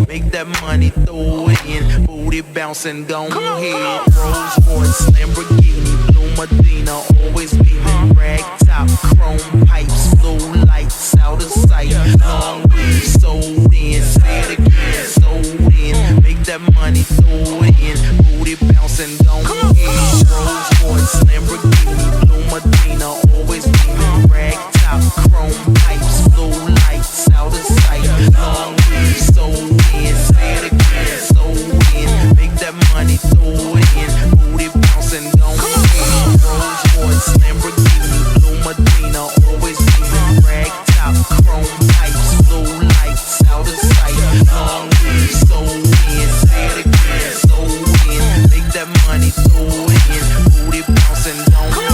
Make that money, throw it in. Booty bouncing, don't hit. Rolls Royce, Lamborghini, Blue Medina, always beaming. Rag top, chrome pipes, blue lights out of sight. Long weed, sold in, say it again, sold in. Make that money, throw it in. Booty bouncing, don't hit. Rolls Royce, Lamborghini, Blue Medina, always beaming. Rag top, chrome pipes, blue lights out of sight. Long weed, sold in, say it again, sold in. Make that money, throw it in. Booty bouncing, don't hit. Rolls Royce, Lamborghini, Blue Medina, always beaming. Rag top, chrome pipes, blue lights out of sight. Long weed, sold in, say it again, sold in. Make that money, throw it in. Booty bouncing, don't hit.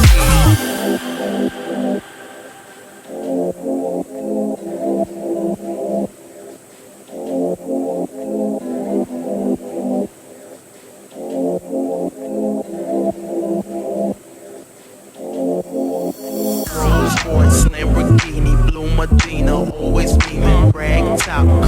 Rolls Royce, Lamborghini, Blue Medina, always beaming. Rag top,